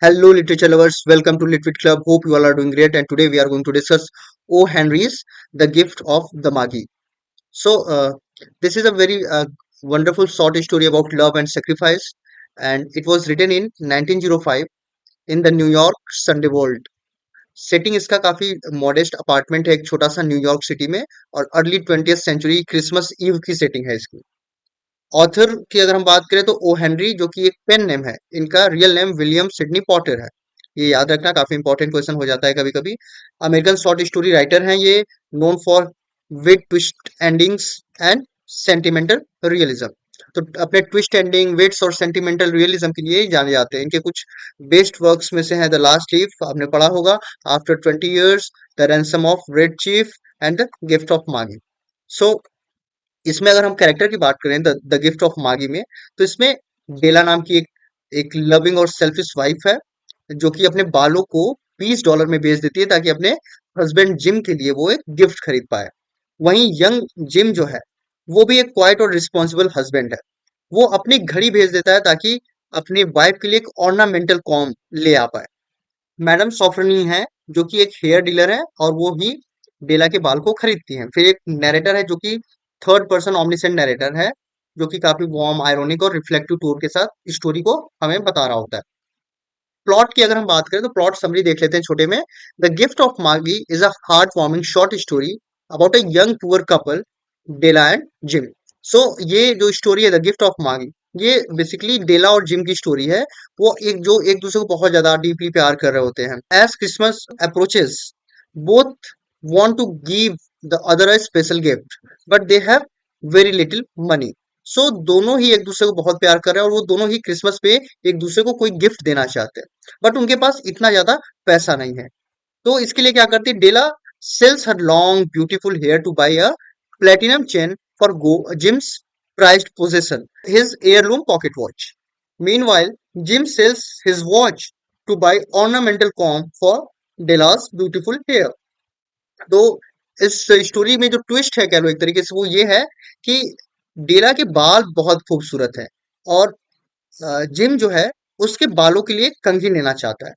Hello, literature lovers. Welcome to LittWit Club. Hope you all are doing great. And today we are going to discuss O. Henry's The Gift of the Magi. So, this is a very wonderful short story about love and sacrifice. And it was written in 1905 in the New York Sunday World. Setting इसका काफी modest apartment है एक छोटा सा New York city में और early 20th century Christmas Eve की setting है इसकी। ऑथर की अगर हम बात करें तो ओ हेनरी जो कि एक पेन नेम है, इनका real name William Sydney Potter है। ये याद रखना काफी इंपॉर्टेंट क्वेश्चन हो जाता है कभी कभी। अमेरिकन शॉर्ट स्टोरी राइटर हैं ये, known for wit twist endings and sentimental realism. तो अपने ट्विस्ट एंडिंग विट्स और सेंटिमेंटल रियलिज्म के लिए ही जाने जाते हैं। इनके कुछ बेस्ट वर्क्स में से हैं द लास्ट लीफ, आपने पढ़ा होगा, after 20 years, the ransom of red cheap and the gift of मागी। सो इसमें अगर हम कैरेक्टर की बात करें द गिफ्ट ऑफ मागी में, तो इसमें डेला नाम की एक लविंग और सेल्फिश वाइफ है जो कि अपने बालों को $20 में बेच देती है ताकि अपने हस्बैंड जिम के लिए वो एक गिफ्ट खरीद पाए। वहीं यंग जिम जो है वो भी एक क्वाइट और रिस्पॉन्सिबल हस्बैंड है। वो अपनी घड़ी भेज देता है ताकि अपनी वाइफ के लिए एक ऑर्नामेंटल कॉम ले आ पाए। मैडम सॉफ्रनी है जो कि एक हेयर डीलर है और वो भी डेला के बाल को खरीदती हैं। फिर एक नैरेटर है जो कि थर्ड पर्सन ऑमनिसेंट नैरेटर है जो कि काफी वार्म, आयरोनिक और रिफ्लेक्टिव टोन के साथ स्टोरी को हमें बता रहा होता है। प्लॉट की अगर हम बात करें तो प्लॉट समरी देख लेते हैं छोटे में। The gift of Magi is a heart warming short story about a young poor couple, Della and Jim. So ये जो स्टोरी है द गिफ्ट ऑफ मागी, ये बेसिकली डेला और जिम की स्टोरी है। वो एक दूसरे को बहुत ज्यादा डीपली प्यार कर रहे होते हैं। As Christmas approaches, both want to give the other a special gift, but they have very little money. सो दोनों ही एक दूसरे को बहुत प्यार कर रहे हैं और वो दोनों ही क्रिसमस पे एक दूसरे को कोई गिफ्ट देना चाहते हैं, बट उनके पास इतना ज्यादा पैसा नहीं है। तो इसके लिए क्या करती है डेला, sells her long beautiful hair to buy a platinum chain for Jim's prized possession, his heirloom pocket watch. Meanwhile, Jim sells his watch to buy ornamental comb for Della's beautiful hair. तो इस story में जो twist है कह लो एक तरीके से वो ये है कि डेला के बाल बहुत खूबसूरत है और जिम जो है उसके बालों के लिए कंघी लेना चाहता है।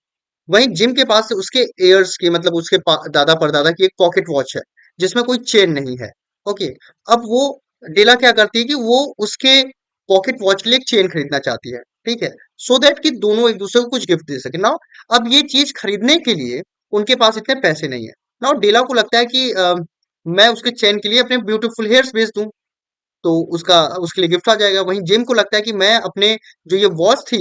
वहीं जिम के पास से उसके एयर्स की मतलब उसके दादा परदादा की एक पॉकेट वॉच है जिसमें कोई चेन नहीं है। ओके, अब वो डेला क्या करती है कि वो उसके पॉकेट वॉच के लिए एक चेन खरीदना चाहती है, ठीक है, सो दैट कि दोनों एक दूसरे को कुछ गिफ्ट दे सके ना। अब ये चीज खरीदने के लिए उनके पास इतने पैसे नहीं है ना। डेला को लगता है कि मैं उसके चेन के लिए अपने ब्यूटीफुल हेयर्स बेच दूं तो उसका उसके लिए गिफ्ट आ जाएगा। वहीं जिम को लगता है कि मैं अपने जो ये वॉच थी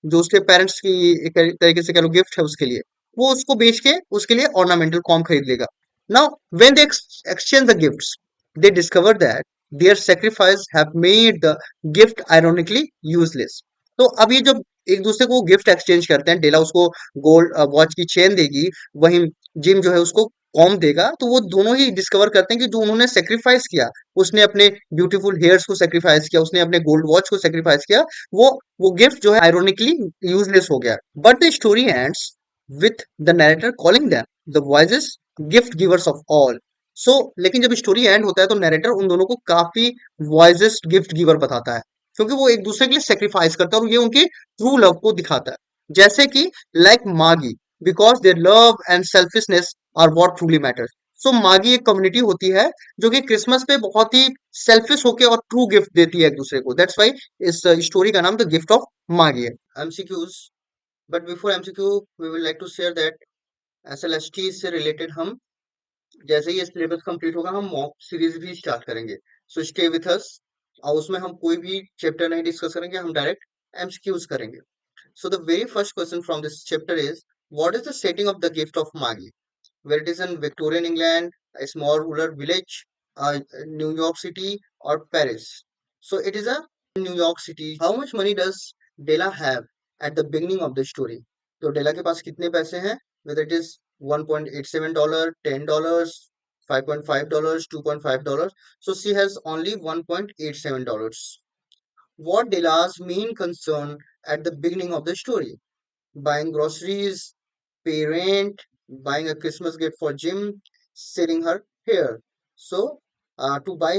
जो उसके पेरेंट्स की एक तरीके से कह लो गिफ्ट है उसके लिए, वो उसको बेच के उसके लिए ऑर्नामेंटल कॉम खरीद लेगा। Now when they exchange the gifts, they discover that their sacrifice have made the gift ironically useless. तो अब ये जब एक दूसरे को गिफ्ट एक्सचेंज करते हैं, डेला उसको गोल्ड वॉच की चेन देगी, वहीं जिम जो है उसको कॉम देगा, तो वो दोनों ही डिस्कवर करते हैं कि जो उन्होंने सेक्रीफाइस किया, उसने अपने ब्यूटीफुल हेयर्स को सेक्रीफाइस किया, उसने अपने गोल्ड वॉच को सेक्रीफाइस किया, वो गिफ्ट जो है आयरोनिकली यूजलेस हो गया। But the story ends with the narrator calling them the wisest gift givers of all. So लेकिन जब स्टोरी एंड होता है तो नरेटर उन दोनों को काफी वाइजेस्ट गिफ्ट गिवर बताता है क्योंकि वो एक दूसरे के लिए सेक्रीफाइस करता है और ये उनके ट्रू लव को दिखाता है। जैसे कि like Magi, because their love and selfishness are what truly matters. So Magi एक कम्युनिटी होती है जो कि क्रिसमस पे बहुत ही सेल्फिश होके और ट्रू गिफ्ट देती है एक दूसरे को। दैट्स व्हाई इस स्टोरी का नाम द गिफ्ट ऑफ मागी है। MCQs, but before MCQ we will like to share that SLST से रिलेटेड हम जैसे ही ये सिलेबस कंप्लीट होगा हम मॉक सीरीज भी स्टार्ट करेंगे। So stay with us. और उसमें हम कोई भी चैप्टर नहीं डिस्कस करेंगे, हम डायरेक्ट एमसीक्यूज करेंगे। So the very first question from this chapter is, what is the setting of the gift of Magi? Where it is in Victorian England, a small rural village, New York City, or Paris? So it is a New York City. How much money does Della have at the beginning of the story? तो डेला के पास कितने पैसे हैं? Whether it is $1.87, $10, $5.5, $2.5. So she has only $1.87. What Della's main concern at the beginning of the story? Buying groceries, pay rent, buying a Christmas gift for Jim, selling her hair. So, to buy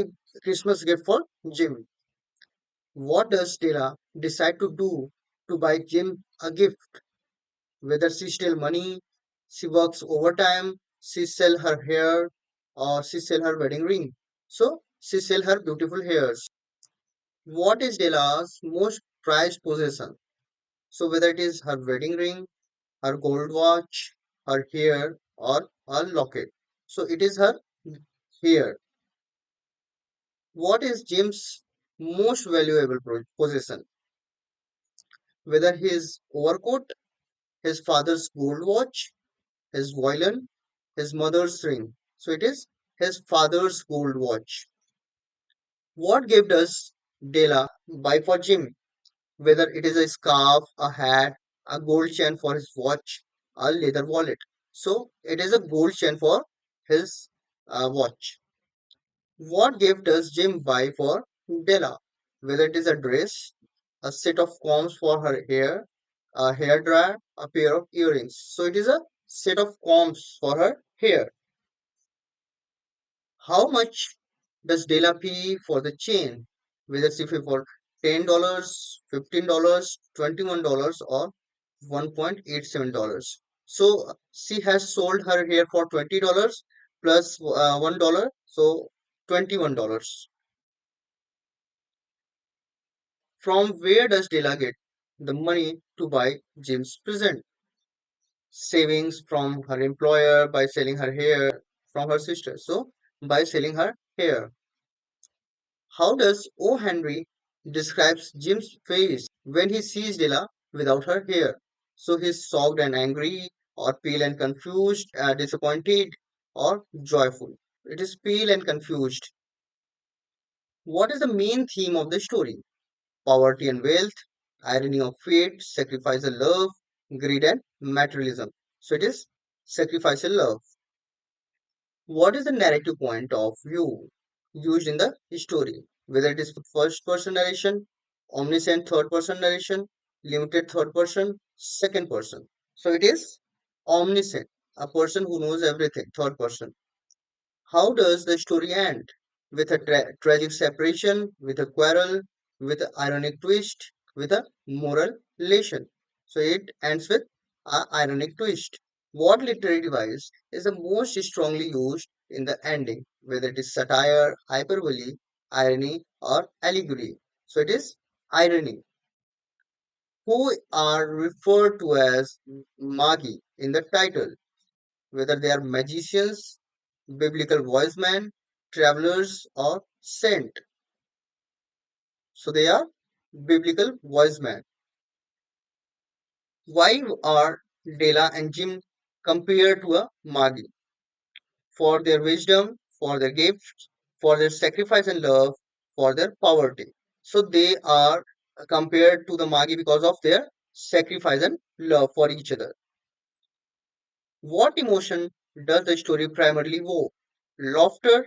Christmas gift for Jim, what does Della decide to do to buy Jim a gift? Whether she steal money, she works overtime, she sell her hair, or she sell her wedding ring. So she sell her beautiful hairs. What is Della's most prized possession? So whether it is her wedding ring, her gold watch, her hair, or her locket. So it is her hair. What is Jim's most valuable possession? Whether his overcoat, his father's gold watch, his violin, his mother's ring. So it is his father's gold watch. What gift does Della buy for Jim? Whether it is a scarf, a hat, a gold chain for his watch, a leather wallet. So it is a gold chain for his watch. What gift does Jim buy for Della? Whether it is a dress, a set of combs for her hair, a hair dryer, a pair of earrings. So it is a set of combs for her hair. How much does Della pay for the chain? Whether she pay for $10, $15, $21, or $1.87. So she has sold her hair for $20 plus $1, so $21. From where does Della get the money to buy Jim's present? Savings from her employer by selling her hair from her sister. So by selling her hair. How does O. Henry describes Jim's face when he sees Della without her hair? So he's shocked and angry, or pale and confused, disappointed, or joyful. It is pale and confused. What is the main theme of the story? Poverty and wealth, irony of fate, sacrifice and love, greed and materialism. So it is sacrifice and love. What is the narrative point of view used in the story? Whether it is first person narration, omniscient third person narration, limited third person, second person. So it is omniscient, a person who knows everything, third person. How does the story end? With a tragic separation, with a quarrel, with an ironic twist, with a moral lesson. So it ends with an ironic twist. What literary device is the most strongly used in the ending, whether it is satire, hyperbole, irony, or allegory? So it is irony. Who are referred to as Magi in the title? Whether they are magicians, biblical wise men, travelers, or saint. So they are biblical wise men. Why are Dela and Jim compared to a Magi? For their wisdom, for their gifts, for their sacrifice and love, for their poverty. So they are compared to the Magi because of their sacrifice and love for each other. What emotion does the story primarily evoke? Laughter,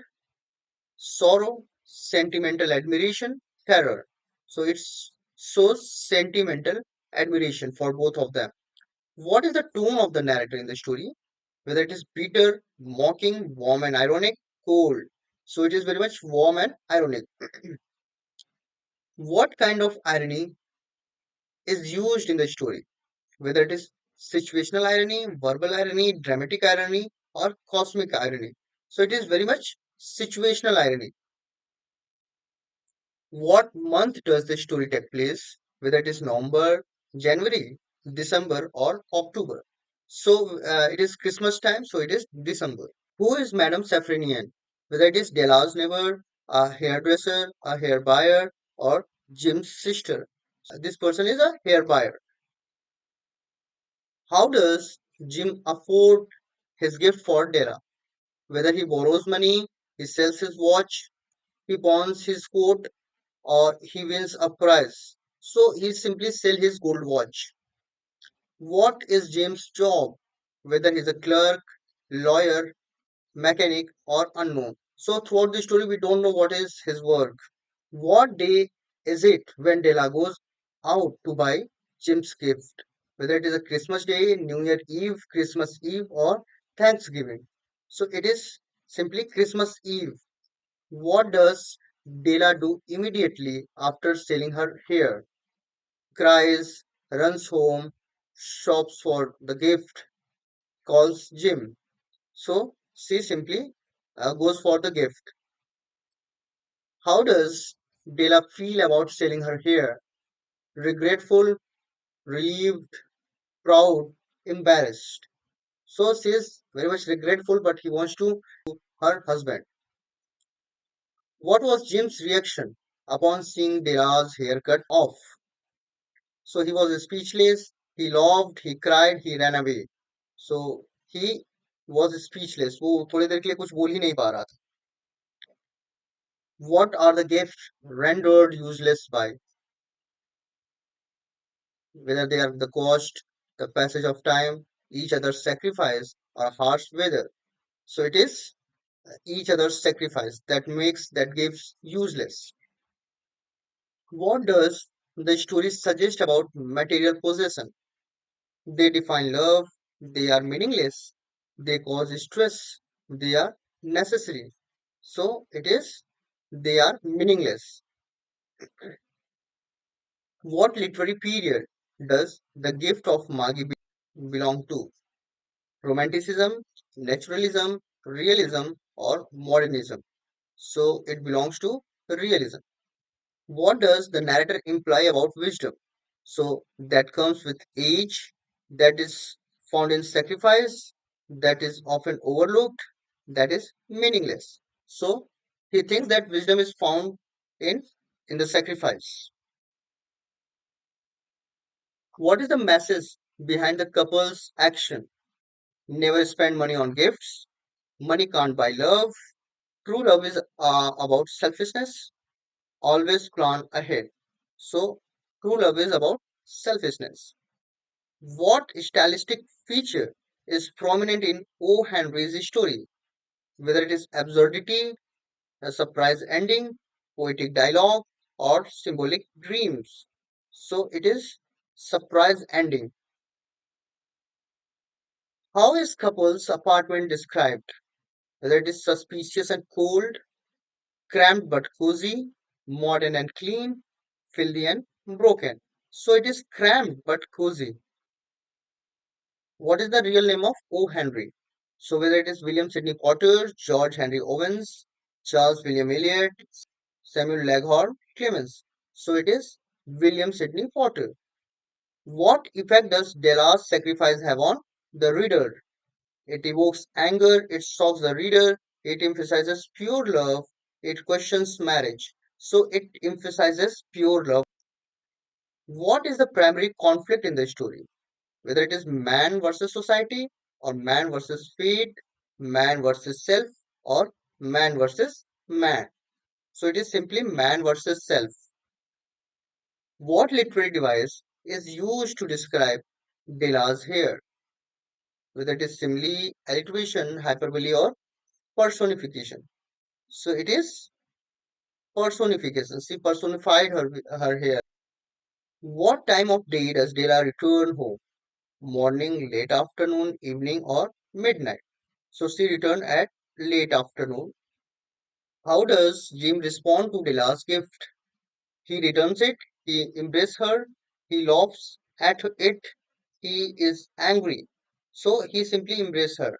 sorrow, sentimental admiration, terror. So it's so sentimental admiration for both of them. What is the tone of the narrator in the story? Whether it is bitter, mocking, warm and ironic, cold. So it is very much warm and ironic. What kind of irony is used in the story? Whether it is situational irony, verbal irony, dramatic irony, or cosmic irony. So it is very much situational irony. What month does the story take place? Whether it is November, January, December, or October. So it is Christmas time, so it is December. Who is Madame Safranian? Whether it is Della's neighbor, a hairdresser, a hair buyer, or Jim's sister. This person is a hair buyer. How does Jim afford his gift for Della? Whether he borrows money, he sells his watch, he pawns his coat, or he wins a prize. So he simply sell his gold watch. What is James' job? Whether he's a clerk, lawyer, mechanic, or unknown. So throughout the story, we don't know what is his work. What day is it when Della goes out to buy Jim's gift? Whether it is a Christmas Day, New Year Eve, Christmas Eve, or Thanksgiving. So it is simply Christmas Eve. What does Della do immediately after selling her hair? Cries, runs home, shops for the gift, calls Jim. So she simply goes for the gift. How does Della feel about selling her hair? Regretful, relieved, proud, embarrassed. So she is very much regretful, but he wants to her husband. What was Jim's reaction upon seeing Della's haircut off? So he was speechless, he laughed, he cried, he ran away. So he was speechless. वो थोड़ी देर के लिए कुछ बोल ही नहीं पा रहा था. What are the gifts rendered useless by? Whether they are the cost, the passage of time, each other's sacrifice, or harsh weather. So it is each other's sacrifice that makes that gifts useless. What does the story suggest about material possession? They define love, they are meaningless, they cause stress, they are necessary. So it is they are meaningless. What literary period does the gift of Magi belong to? Romanticism, naturalism, realism, or modernism? So it belongs to realism. What does the narrator imply about wisdom? So that comes with age, that is found in sacrifice, that is often overlooked, that is meaningless. So he thinks that wisdom is found in in the sacrifice. What is the message behind the couple's action? Never spend money on gifts. Money can't buy love. True love is about selfishness. Always plan ahead. So true love is about selfishness. What stylistic feature is prominent in O. Henry's story, whether it is absurdity, a surprise ending, poetic dialogue, or symbolic dreams? So it is surprise ending. How is couple's apartment described? Whether it is suspicious and cold, cramped but cozy, modern and clean, filthy and broken. So it is cramped but cozy. What is the real name of O. Henry? So whether it is William Sidney Potter, George Henry Owens, Charles William Eliot, Samuel Leghorn, Clemens. So it is William Sidney Potter. What effect does Della's sacrifice have on the reader? It evokes anger, it shocks the reader, it emphasizes pure love, it questions marriage. So it emphasizes pure love. What is the primary conflict in the story? Whether it is man versus society, or man versus fate, man versus self, or man versus man. So it is simply man versus self. What literary device is used to describe Della's hair? Whether it is simile, alliteration, hyperbole, or personification. So it is personification. She personified her hair. What time of day does Della return home? Morning, late afternoon, evening, or midnight? So she returned at late afternoon. How does Jim respond to Della's gift? He returns it, he embraces her, he laughs at it, he is angry. So he simply embraces her.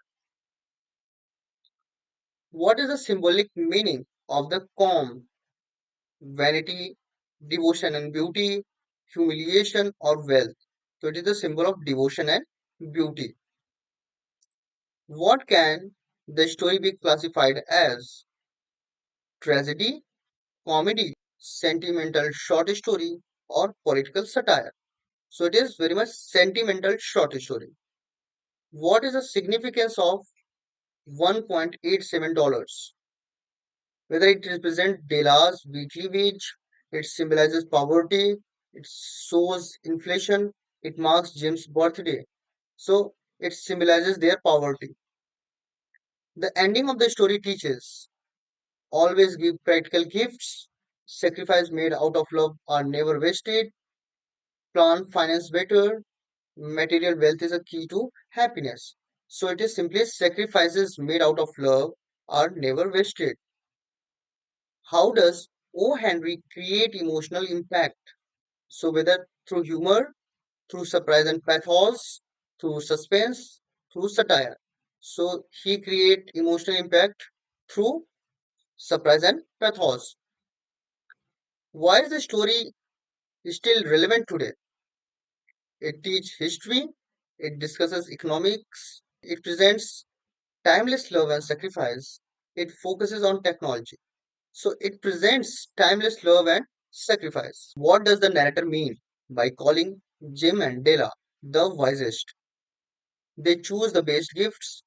What is the symbolic meaning of the comb? Vanity, devotion and beauty, humiliation, or wealth. So it is the symbol of devotion and beauty. What can the story be classified as? Tragedy, comedy, sentimental short story, or political satire? So it is very much sentimental short story. What is the significance of $1.87? Whether it represents Della's weekly wage, it symbolizes poverty, it shows inflation, it marks Jim's birthday. So it symbolizes their poverty. The ending of the story teaches always give practical gifts, sacrifice made out of love are never wasted, plan finance better, material wealth is a key to happiness. So it is simply sacrifices made out of love are never wasted. How does O. Henry create emotional impact? So whether through humor, through surprise and pathos, through suspense, through satire. So he create emotional impact through surprise and pathos. Why is the story still relevant today? It teaches history, it discusses economics, it presents timeless love and sacrifice, it focuses on technology. So it presents timeless love and sacrifice. What does the narrator mean by calling Jim and Della the wisest? They choose the best gifts.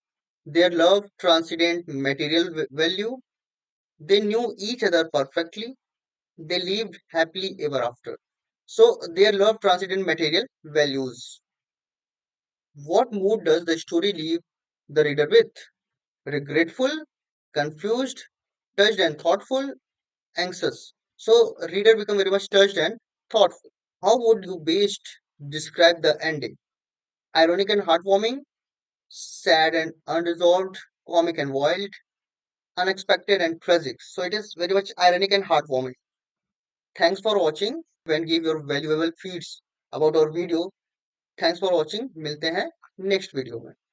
Their love transcended material value. They knew each other perfectly. They lived happily ever after. So their love transcended material values. What mood does the story leave the reader with? Regretful, confused, touched and thoughtful, anxious. So reader become very much touched and thoughtful. How would you best describe the ending? Ironic and heartwarming, sad and unresolved, comic and wild, unexpected and tragic. So it is very much ironic and heartwarming. Thanks for watching and give your valuable feeds about our video. Thanks for watching. मिलते हैं next video में.